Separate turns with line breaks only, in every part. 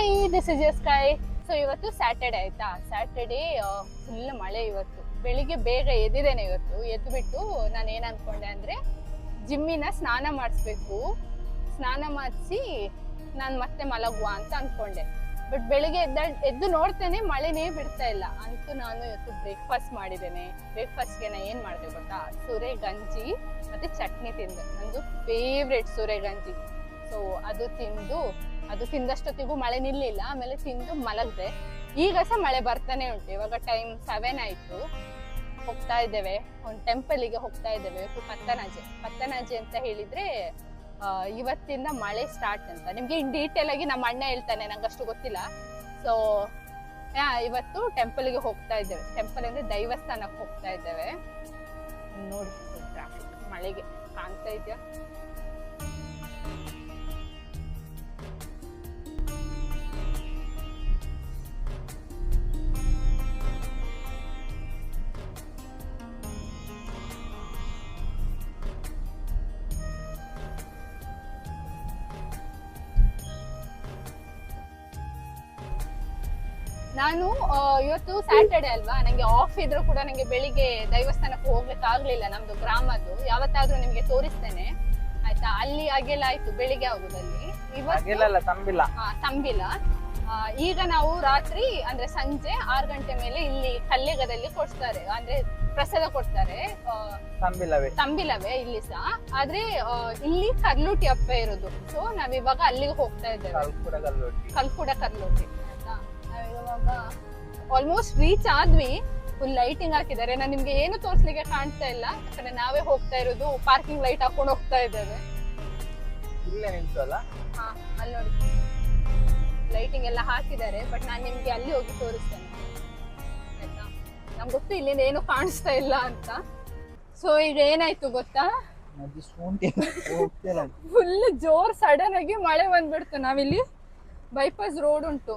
Hi, this is your sky. So ಇವತ್ತು Saturday ಆಯ್ತಾ. Saturday full ಮಳೆ. ಇವತ್ತು ಬೆಳಿಗ್ಗೆ ಬೇಗ ಎದ್ದಿದ್ದೇನೆ. ಇವತ್ತು ಎದ್ದುಬಿಟ್ಟು ನಾನು ಏನು ಅನ್ಕೊಂಡೆ ಅಂದರೆ ಜಿಮ್ಮಿನ ಸ್ನಾನ ಮಾಡಿಸ್ಬೇಕು. ಸ್ನಾನ ಮಾಡಿಸಿ ನಾನು ಮತ್ತೆ ಮಲಗುವ ಅಂತ ಅನ್ಕೊಂಡೆ. ಬಟ್ ಬೆಳಿಗ್ಗೆ ಎದ್ದು ನೋಡ್ತೇನೆ ಮಳೆನೇ ಬಿಡ್ತಾ ಇಲ್ಲ. ಅಂತೂ ನಾನು ಇವತ್ತು ಬ್ರೇಕ್ಫಾಸ್ಟ್ ಮಾಡಿದ್ದೇನೆ. ಬ್ರೇಕ್ಫಾಸ್ಟ್ಗೆ ನಾನು ಏನು ಮಾಡಿದೆ ಗೊತ್ತಾ, ಸೂರೆಗಂಜಿ ಮತ್ತು ಚಟ್ನಿ ತಿಂದೆ. ನಂದು ಫೇವ್ರೆಟ್ ಸೂರೆಗಂಜಿ. ಸೊ ಅದು ತಿಂದಷ್ಟೊತ್ತಿಗೂ ಮಳೆ ನಿಲ್ಲಿಲ್ಲ. ಆಮೇಲೆ ತಿಂದು ಮಲಗಿದೆ. ಈಗ ಸಹ ಮಳೆ ಬರ್ತಾನೆ ಉಂಟು. ಇವಾಗ ಟೈಮ್ 7 ಆಯ್ತು. ಹೋಗ್ತಾ ಇದ್ದೇವೆ, ಒಂದು ಟೆಂಪಲ್ಗೆ ಹೋಗ್ತಾ ಇದ್ದೇವೆ. ಪತ್ತನಾಜೆ ಅಂತ ಹೇಳಿದ್ರೆ ಇವತ್ತಿಂದ ಮಳೆ ಸ್ಟಾರ್ಟ್ ಅಂತ. ನಿಮ್ಗೆ ಇನ್ ಡೀಟೇಲ್ ಆಗಿ ನಮ್ಮ ಅಣ್ಣ ಹೇಳ್ತಾನೆ, ನಂಗೆ ಅಷ್ಟು ಗೊತ್ತಿಲ್ಲ. ಸೊ ಇವತ್ತು ಟೆಂಪಲ್ಗೆ ಹೋಗ್ತಾ ಇದ್ದೇವೆ. ಟೆಂಪಲ್ ಅಂದ್ರೆ ದೈವಸ್ಥಾನಕ್ಕೆ ಹೋಗ್ತಾ ಇದ್ದೇವೆ. ನೋಡಿ ಟ್ರಾಫಿಕ್ ಮಳೆಗೆ ಕಾಣ್ತಾ ಇದೆಯಾ. ನಾನು ಇವತ್ತು ಸ್ಯಾಟರ್ಡೆ ಅಲ್ವಾ, ನಂಗೆ ಆಫ್ ಇದ್ರೂ ಕೂಡ ನಂಗೆ ಬೆಳಿಗ್ಗೆ ದೈವಸ್ಥಾನಕ್ಕೆ ಹೋಗ್ಲಿಕ್ಕೆ ಆಗ್ಲಿಲ್ಲ. ನಮ್ದು ಗ್ರಾಮದ್ದು ಯಾವತ್ತಾದ್ರೂ ನಿಮ್ಗೆ ತೋರಿಸ್ತೇನೆ ಆಯ್ತಾ. ಅಲ್ಲಿ ಅಗೆಲ್ಲ ಆಯ್ತು ಬೆಳಿಗ್ಗೆ ಆಗುದಲ್ಲಿ. ತಂಬಿಲ. ಈಗ ನಾವು ರಾತ್ರಿ ಅಂದ್ರೆ ಸಂಜೆ 6 ಗಂಟೆ ಮೇಲೆ ಇಲ್ಲಿ ಕಲ್ಲೆಗದಲ್ಲಿ ಕೊಡ್ತಾರೆ, ಅಂದ್ರೆ ಪ್ರಸಾದ ಕೊಡ್ತಾರೆ. ತಂಬಿಲವೇ ಇಲ್ಲಿ ಸಹ, ಆದ್ರೆ ಇಲ್ಲಿ ಕರ್ಲೂಟಿ ಅಪ್ಪ ಇರೋದು. ಸೊ ನಾವಿವಾಗ ಅಲ್ಲಿಗೆ ಹೋಗ್ತಾ ಇದ್ದೇವೆ, ಕಲ್ಕುಡ ಕರ್ಲೂಟಿ. ಇವಾಗ ಆಲ್ಮೋಸ್ಟ್ ರೀಚ್ ಆದ್ವಿ. ಫುಲ್ ಲೈಟಿಂಗ್ ಹಾಕಿದ್ದಾರೆ. ನಾನು ನಿಮ್ಗೆ ಏನು ತೋರ್ಸ್ಲಿಕ್ಕೆ ಕಾಣ್ತಾ ಇಲ್ಲ, ಯಾಕಂದ್ರೆ ನಾವೇ ಹೋಗ್ತಾ ಇರೋದು. ಪಾರ್ಕಿಂಗ್ ಲೈಟ್ ಹಾಕೊಂಡು ಹೋಗ್ತಾ ಇದ್ದೇವೆ. ಹಾ, ಅಲ್ಲಿ ನೋಡಿ ಲೈಟಿಂಗ್ ಎಲ್ಲ ಹಾಕಿದ್ದಾರೆ. ಬಟ್ ನಾನು ನಿಮ್ಗೆ ಅಲ್ಲಿ ಹೋಗಿ ತೋರಿಸ್ತೇನೆ ಆಯ್ತಾ. ನಮ್ಗೆ ಗೊತ್ತು ಇಲ್ಲಿಂದ ಏನು ಕಾಣಿಸ್ತಾ ಇಲ್ಲ ಅಂತ. ಸೊ ಈಗ ಏನಾಯ್ತು ಗೊತ್ತಾ, ಫುಲ್ ಜೋರ್ ಸಡನ್ ಆಗಿ ಮಳೆ ಬಂದ್ಬಿಡ್ತು. ನಾವಿಲ್ಲಿ ಬೈಪಾಸ್ ರೋಡ್ ಉಂಟು.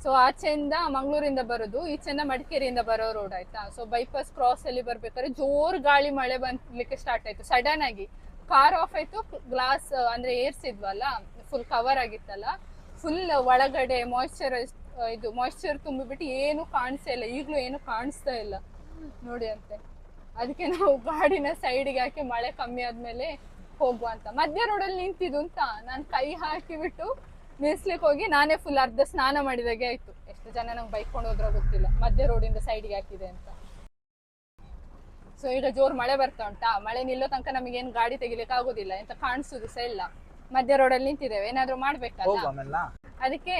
ಸೊ ಆಚೆಯಿಂದ ಮಂಗಳೂರಿಂದ ಬರೋದು, ಈಚೆಯಿಂದ ಮಡಿಕೇರಿಯಿಂದ ಬರೋ ರೋಡ್ ಆಯ್ತಾ. ಸೊ ಬೈಪಾಸ್ ಕ್ರಾಸ್ ಅಲ್ಲಿ ಬರ್ಬೇಕಾದ್ರೆ ಜೋರ್ ಗಾಳಿ ಮಳೆ ಬಂದ್ಲಿಕ್ಕೆ ಸ್ಟಾರ್ಟ್ ಆಯ್ತು ಸಡನ್ ಆಗಿ. ಕಾರ್ ಆಫ್ ಆಯ್ತು. ಗ್ಲಾಸ್ ಅಂದ್ರೆ ಏರ್ಸಿದ್ವಲ್ಲ, ಫುಲ್ ಕವರ್ ಆಗಿತ್ತಲ್ಲ, ಫುಲ್ ಒಳಗಡೆ ಮಾಯಿಶ್ಚರ್ ತುಂಬಿಬಿಟ್ಟು ಏನು ಕಾಣಿಸ್ತಾ ಇಲ್ಲ. ಈಗಲೂ ಏನು ಕಾಣಿಸ್ತಾ ಇಲ್ಲ ನೋಡಿ ಅಂತೆ. ಅದಕ್ಕೆ ನಾವು ಗಾಡಿನ ಸೈಡ್ಗೆ ಹಾಕಿ ಮಳೆ ಕಮ್ಮಿ ಆದ್ಮೇಲೆ ಹೋಗುವ ಅಂತ. ಮಧ್ಯ ರೋಡಲ್ಲಿ ನಿಂತಿದ್ದು ಅಂತ ನಾನು ಕೈ ಹಾಕಿಬಿಟ್ಟು ನಿಲ್ಸ್ಲಿಕ್ಕೆ ಹೋಗಿ ನಾನೇ ಫುಲ್ ಅರ್ಧ ಸ್ನಾನ ಮಾಡಿದಾಗೆ ಆಯ್ತು. ಎಷ್ಟು ಜನ ನಂಗೆ ಬೈಕೊಂಡು ಹೋದ್ರೋ ಗೊತ್ತಿಲ್ಲ, ಮಧ್ಯ ರೋಡಿಂದ ಸೈಡ್ಗೆ ಹಾಕಿದೆ ಅಂತ. ಸೊ ಈಗ ಜೋರ್ ಮಳೆ ಬರ್ತಾ ಉಂಟಾ. ಮಳೆ ನಿಲ್ಲೋ ತನಕ ನಮಗೇನು ಗಾಡಿ ತೆಗಿಲಿಕ್ಕೆ ಆಗೋದಿಲ್ಲ, ಎಂತ ಕಾಣಿಸುದು ಸಹ ಇಲ್ಲ. ಮಧ್ಯ ರೋಡಲ್ಲಿ ನಿಂತಿದ್ದೇವೆ, ಏನಾದ್ರು ಮಾಡ್ಬೇಕಲ್ಲ. ಅದಕ್ಕೆ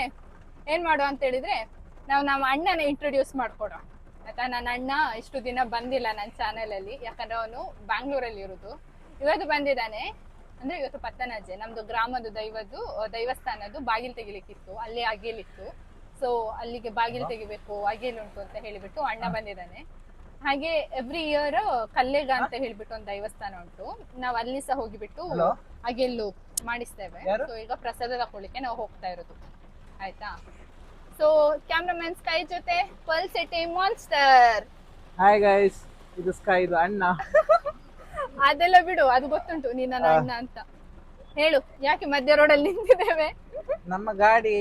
ಏನ್ ಮಾಡುವ ಅಂತ ಹೇಳಿದ್ರೆ, ನಾವು ನಮ್ಮ ಅಣ್ಣನ ಇಂಟ್ರೊಡ್ಯೂಸ್ ಮಾಡ್ಕೊಡೋ ಆಯ್ತಾ. ನನ್ನ ಅಣ್ಣ ಇಷ್ಟು ದಿನ ಬಂದಿಲ್ಲ ನನ್ನ ಚಾನೆಲ್ ಅಲ್ಲಿ, ಯಾಕಂದ್ರೆ ಅವನು ಬ್ಯಾಂಗ್ಳೂರಲ್ಲಿ ಇರುದು. ಇವತ್ತು ಬಂದಿದ್ದಾನೆ. ಅಂದ್ರೆ ಇವತ್ತು ಪತ್ತನಾಜೆ, ನಮ್ದು ಗ್ರಾಮದ ದೈವಸ್ಥಾನದ್ದು ಬಾಗಿಲು ತೆಗಿಲಿಕ್ಕಿತ್ತು. ಅಲ್ಲಿ ಅಗೇಲಿತ್ತು. ಸೊ ಅಲ್ಲಿಗೆ ಬಾಗಿಲು ತೆಗಿಬೇಕು, ಅಗೇಲುಂಟು ಅಂತ ಹೇಳಿಬಿಟ್ಟು ಅಣ್ಣ ಬಂದಿದ್ದಾನೆ. ಹಾಗೆ ಎವ್ರಿ ಇಯರ್ ಕಲ್ಲೆಗ ಅಂತ ಹೇಳ್ಬಿಟ್ಟು ಒಂದು ದೈವಸ್ಥಾನ ಉಂಟು. ನಾವು ಅಲ್ಲಿ ಸಹ ಹೋಗಿಬಿಟ್ಟು ಅಗೆಲ್ಲು ಮಾಡಿಸ್ತೇವೆ. ಸೊ ಈಗ ಪ್ರಸಾದ ತಗೊಳ್ಳಿಕ್ಕೆ ನಾವು ಹೋಗ್ತಾ ಇರೋದು ಆಯ್ತಾ. ಸೊ ಕ್ಯಾಮ್ರಾಮನ್ ಸ್ಕೈ ಜೊತೆ pearl city monster.
Hi guys, ಇದು ಸ್ಕೈ, ಇದು ಅಣ್ಣ.
ಅದೆಲ್ಲ ಬಿಡು, ಅದು ಗೊತ್ತುಂಟು ನೀ ನನ್ನ ಅಣ್ಣ ಅಂತ. ಹೇಳು, ಯಾಕೆ ಮಧ್ಯ ರೋಡಲ್ಲಿ ನಿಂತಿದ್ದೇವೆ?
ನಮ್ಮ ಗಾಡಿ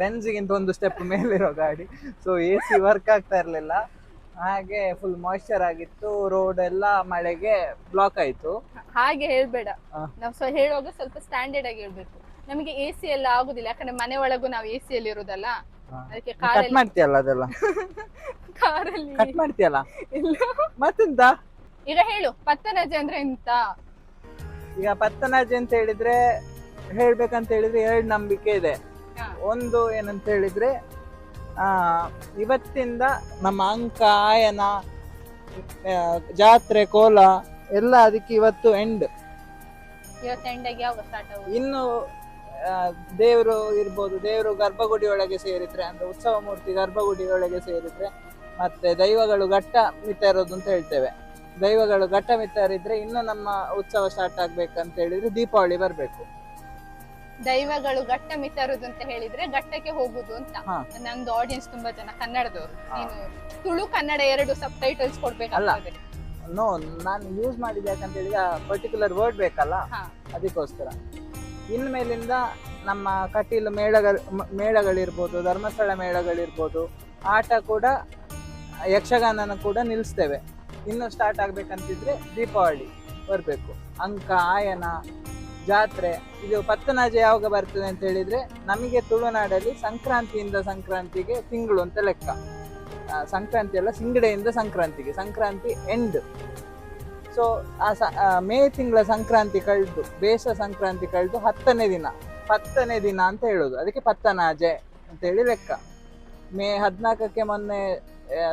ಬೆಂಜ್ಗಿಂತ ಒಂದು ಸ್ಟೆಪ್ ಮೇಲಿರೋ ಗಾಡಿ. ಸೊ AC ವರ್ಕ್ ಆಗ್ತಾ ಇರ್ಲಿಲ್ಲ, ಹಾಗೆ ಫುಲ್ ಮಾಯಿಶ್ಚರ್ ಆಗಿತ್ತು. ರೋಡ್ ಎಲ್ಲ ಮಳೆಗೆ ಬ್ಲಾಕ್ ಆಯ್ತು.
ಹಾಗೆ ಹೇಳ್ಬೇಡ, ನಾವು ಹೇಳುವಾಗ ಸ್ವಲ್ಪ ಸ್ಟ್ಯಾಂಡರ್ಡ್ ಆಗಿ ಹೇಳ್ಬೇಕು. ನಮಗೆ AC ಎಲ್ಲ ಆಗುದಿಲ್ಲ, ಯಾಕಂದ್ರೆ ಮನೆ ಒಳಗೂ ನಾವು AC ಅಲ್ಲಿ ಇರುದಲ್ಲ. ಅದಕ್ಕೆ
ಕಟ್ ಮಾಡ್ತೀಯಲ್ಲ ಅದೆಲ್ಲ,
ಕಾರಲ್ಲಿ
ಕಟ್ ಮಾಡ್ತೀಯಲ್ಲ.
ಇಲ್ಲ
ಮತ್ತೆಂತ
ಈಗ ಹೇಳು, ಪತ್ತನಾಜೆ ಅಂದ್ರೆ ಎಂತ?
ಈಗ ಪತ್ತನಾಜೆ ಅಂತ ಹೇಳಿದ್ರೆ, ಹೇಳ್ಬೇಕಂತ ಹೇಳಿದ್ರೆ 2 ನಂಬಿಕೆ ಇದೆ. ಒಂದು ಏನಂತ ಹೇಳಿದ್ರೆ, ಇವತ್ತಿಂದ ನಮ್ಮ ಅಂಕ ಆಯನ ಜಾತ್ರೆ ಕೋಲ ಎಲ್ಲ ಅದಕ್ಕೆ ಇವತ್ತು ಎಂಡ್. ಇನ್ನು ದೇವರು ಇರ್ಬೋದು, ದೇವರು ಗರ್ಭಗುಡಿ ಒಳಗೆ ಸೇರಿದ್ರೆ, ಅಂದ್ರೆ ಉತ್ಸವ ಮೂರ್ತಿ ಗರ್ಭಗುಡಿ ಒಳಗೆ ಸೇರಿದ್ರೆ, ಮತ್ತೆ ದೈವಗಳು ಘಟ್ಟ ಮಿತ್ತ ಇರೋದು ಅಂತ ಹೇಳ್ತೇವೆ. ದೈವಗಳು ಘಟ್ಟ ಮಿತ್ತ ಇದ್ರೆ ಇನ್ನು ನಮ್ಮ ಉತ್ಸವ ಸ್ಟಾರ್ಟ್ ಆಗ್ಬೇಕಂತ ಹೇಳಿದ್ರೆ ದೀಪಾವಳಿ ಬರ್ಬೇಕು.
ದೈವಗಳು ಘಟ್ಟ ಮಿತ್ತರುದು ಅಂತ ಹೇಳಿದ್ರೆ ಘಟ್ಟಕ್ಕೆ ಹೋಗುದು ಅಂತ. ನಮ್ದು ಆಡಿಯನ್ಸ್ ತುಂಬಾ ಜನ ಕನ್ನಡದವರು. ನೀನು ತುಳು ಕನ್ನಡ 2 ಸಬ್ ಟೈಟಲ್ಸ್ ಕೊಡ್ಬೇಕಲ್ಲ.
ನೋ, ನಾನು ಯೂಸ್ ಮಾಡಿದೆ ಯಾಕಂತ ಹೇಳಿದ್ರೆ ಪರ್ಟಿಕ್ಯುಲರ್ ವರ್ಡ್ ಬೇಕಲ್ಲ, ಅದಕ್ಕೋಸ್ಕರ. ಇನ್ಮೇಲಿಂದ ನಮ್ಮ ಕಟೀಲು ಮೇಳಗಳಿರ್ಬೋದು, ಧರ್ಮಸ್ಥಳ ಮೇಳಗಳಿರ್ಬೋದು, ಆಟ ಕೂಡ ಯಕ್ಷಗಾನನ ಕೂಡ ನಿಲ್ಲಿಸ್ತೇವೆ. ಇನ್ನು ಸ್ಟಾರ್ಟ್ ಆಗ್ಬೇಕಂತಿದ್ರೆ ದೀಪಾವಳಿ ಬರಬೇಕು. ಅಂಕ, ಆಯನ, ಜಾತ್ರೆ. ಇದು ಪತ್ತನಾಜೆ ಯಾವಾಗ ಬರ್ತದೆ ಅಂತ ಹೇಳಿದ್ರೆ ನಮಗೆ ತುಳುನಾಡಲ್ಲಿ ಸಂಕ್ರಾಂತಿಯಿಂದ ಸಂಕ್ರಾಂತಿಗೆ ತಿಂಗಳು ಅಂತ ಲೆಕ್ಕ. ಸಂಕ್ರಾಂತಿ ಅಲ್ಲ, ಸಿಂಗಡೆಯಿಂದ ಸಂಕ್ರಾಂತಿಗೆ, ಸಂಕ್ರಾಂತಿ ಎಂಡ್. ಸೊ ಮೇ ತಿಂಗಳ ಸಂಕ್ರಾಂತಿ ಕಳೆದು, ಬೇಸ ಸಂಕ್ರಾಂತಿ ಕಳೆದು 10ನೇ ದಿನ ಅಂತ ಹೇಳೋದು. ಅದಕ್ಕೆ ಪತ್ತನಾಜೆ ಅಂತೇಳಿ ಲೆಕ್ಕ. ಮೇ 14ಕ್ಕೆ ಮೊನ್ನೆ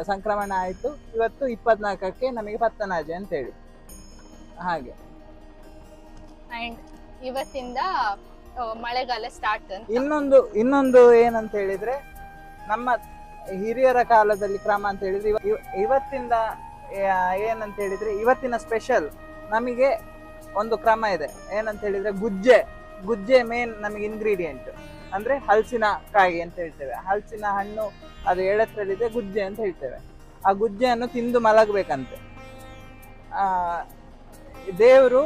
ಸಂಕ್ರಮಣ ಆಯಿತು, ಇವತ್ತು 24ಕ್ಕೆ ನಮಗೆ ಪತ್ತನಾಜೆ ಅಂತೇಳಿ. ಹಾಗೆ
ಅಂಡ್ ಇವತ್ತಿಂದ ಮಳೆಗಾಲ ಸ್ಟಾರ್ಟ್.
ಇನ್ನೊಂದು ಏನಂತ ಹೇಳಿದ್ರೆ, ನಮ್ಮ ಹಿರಿಯರ ಕಾಲದಲ್ಲಿ ಕ್ರಮ ಅಂತ ಹೇಳಿದ್ರೆ ಇವತ್ತಿಂದ ಏನಂತ ಹೇಳಿದ್ರೆ, ಇವತ್ತಿನ ಸ್ಪೆಷಲ್ ನಮಗೆ ಒಂದು ಕ್ರಮ ಇದೆ. ಏನಂತ ಹೇಳಿದ್ರೆ ಗುಜ್ಜೆ ಮೇನ್ ನಮಗೆ ಇಂಗ್ರೀಡಿಯೆಂಟ್. ಅಂದ್ರೆ ಹಲಸಿನ ಕಾಯಿ ಅಂತ ಹೇಳ್ತೇವೆ, ಹಲಸಿನ ಹಣ್ಣು ಅದು ಎಳತ್ರಲ್ಲಿದೆ, ಗುಜ್ಜೆ ಅಂತ ಹೇಳ್ತೇವೆ. ಆ ಗುಜ್ಜೆಯನ್ನು ತಿಂದು ಮಲಗಬೇಕಂತೆ. ದೇವರು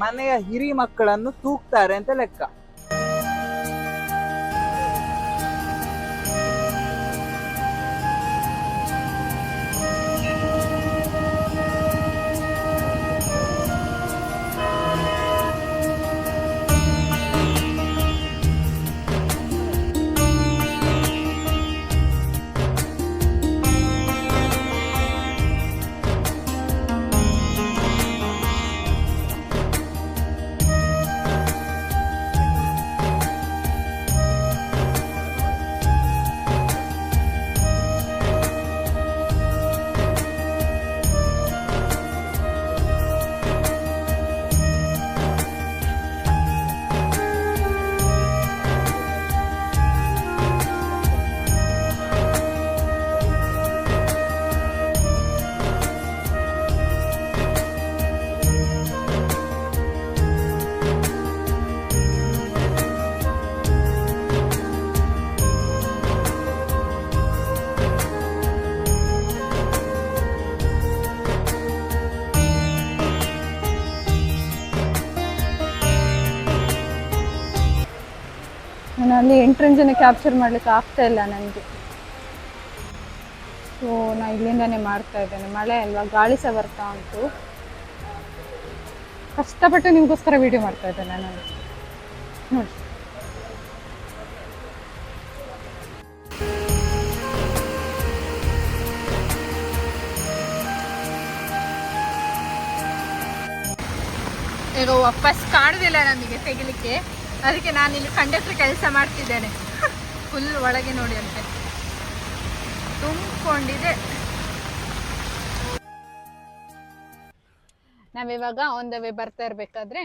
ಮನೆಯ ಹಿರಿ ಮಕ್ಕಳನ್ನು ತೂಗ್ತಾರೆ ಅಂತ ಲೆಕ್ಕ.
ನಾನು ಅಲ್ಲಿ ಎಂಟ್ರೆನ್ಸನ್ನು ಕ್ಯಾಪ್ಚರ್ ಮಾಡ್ಲಿಕ್ಕೆ ಆಗ್ತಾ ಇಲ್ಲ ನನಗೆ. ಸೊ ನಾ ಇಲ್ಲಿಂದಾನೇ ಮಾಡ್ತಾ ಇದ್ದೇನೆ. ಮಳೆ ಅಲ್ವಾ, ಗಾಳಿ ಸಹ ಬರ್ತಾ ಉಂಟು. ಕಷ್ಟಪಟ್ಟು ನಿಮಗೋಸ್ಕರ ವಿಡಿಯೋ ಮಾಡ್ತಾ ಇದ್ದೇನೆ ನಾನು. ನೋಡಿ, ಈಗ ವಾಪಸ್ ಕಾಣುದಿಲ್ಲ ನಮಗೆ ತೆಗಿಲಿಕ್ಕೆ. ಅದಕ್ಕೆ ನಾನು ಇಲ್ಲಿ ಕಂಡಕ್ಟರ್ ಕೆಲಸ ಮಾಡ್ತಿದ್ದೇನೆ. ಫುಲ್ ಒಳಗೆ ನೋಡಿ ಅಂತೆ ತುಂಬಿಕೊಂಡಿದೆ. ನಾವಿವಾಗ ಆನ್ ದ ವೇ ಬರ್ತಾ ಇರ್ಬೇಕಾದ್ರೆ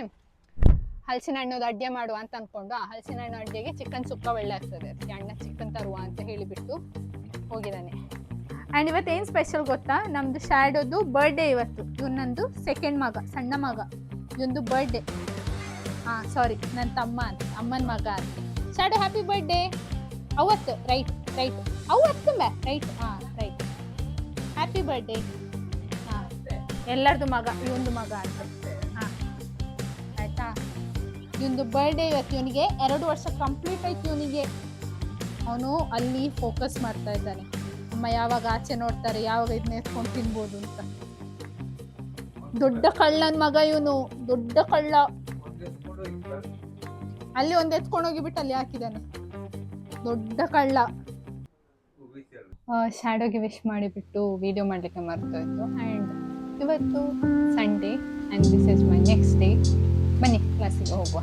ಹಲಸಿನ ಹಣ್ಣು ಅಡ್ಗೆ ಮಾಡುವ ಅಂತ ಅನ್ಕೊಂಡು, ಆ ಹಲಸಿನ ಹಣ್ಣು ಅಡ್ಗೆಗೆ ಚಿಕನ್ ಸುಕ್ಕ ಒಳ್ಳೆ ಆಗ್ತದೆ, ಅದಕ್ಕೆ ಅಣ್ಣ ಚಿಕನ್ ತರುವ ಅಂತ ಹೇಳಿಬಿಟ್ಟು ಹೋಗಿದ್ದಾನೆ. ಆ್ಯಂಡ್ ಇವತ್ತು ಏನು ಸ್ಪೆಷಲ್ ಗೊತ್ತಾ, ನಮ್ಮದು ಶ್ಯಾಡೋದು ಬರ್ಡೇ ಇವತ್ತು. ಇವನೊಂದು ಸೆಕೆಂಡ್ ಮಗ, ಸಣ್ಣ ಮಗ, ಇವೊಂದು ಬರ್ಡೇ. ಸಾರಿ, ನನ್ನ ತಮ್ಮ ಅಂತ, ಅಮ್ಮನ ಮಗ ಅಂತ. Shadow happy birthday. ಅವತ್ತು ರೈಟ್ ಅವತ್ತು ರೈಟ್ ರೈಟ್ ಹ್ಯಾಪಿ ಬರ್ಡೇ. ಎಲ್ಲರದು ಮಗ, ಇವೊಂದು ಮಗ ಅಂತ. ಆಯ್ತಾ, ಇವೊಂದು ಬರ್ಡೇ ಇವತ್ತು. ಇವನಿಗೆ 2 ವರ್ಷ ಕಂಪ್ಲೀಟ್ ಆಯ್ತು ಇವನಿಗೆ. ಅವನು ಅಲ್ಲಿ ಫೋಕಸ್ ಮಾಡ್ತಾ ಇದ್ದಾನೆ, ಅಮ್ಮ ಯಾವಾಗ ಆಚೆ ನೋಡ್ತಾರೆ, ಯಾವಾಗ ಇದನ್ನ ಎತ್ಕೊಂಡು ತಿನ್ಬೋದು ಅಂತ. ದೊಡ್ಡ ಕಳ್ಳನ ಮಗ ಇವನು, ದೊಡ್ಡ ಕಳ್ಳ. ಅಲ್ಲಿ ಒಂದು ಎತ್ಕೊಂಡೋಗಿಬಿಟ್ಟು ಅಲ್ಲಿ ಹಾಕಿದ್ದಾನೆ, ದೊಡ್ಡ ಕಳ್ಳ. ಶ್ಯಾಡೋಗೆ ವಿಶ್ ಮಾಡಿಬಿಟ್ಟು ವಿಡಿಯೋ ಮಾಡಲಿಕ್ಕೆ ಮರ್ತೋಯ್ತು. ಆ್ಯಂಡ್ ಇವತ್ತು Sunday and this is my next day. ಬನ್ನಿ ಕ್ಲಾಸಿಗೆ ಹೋಗುವ.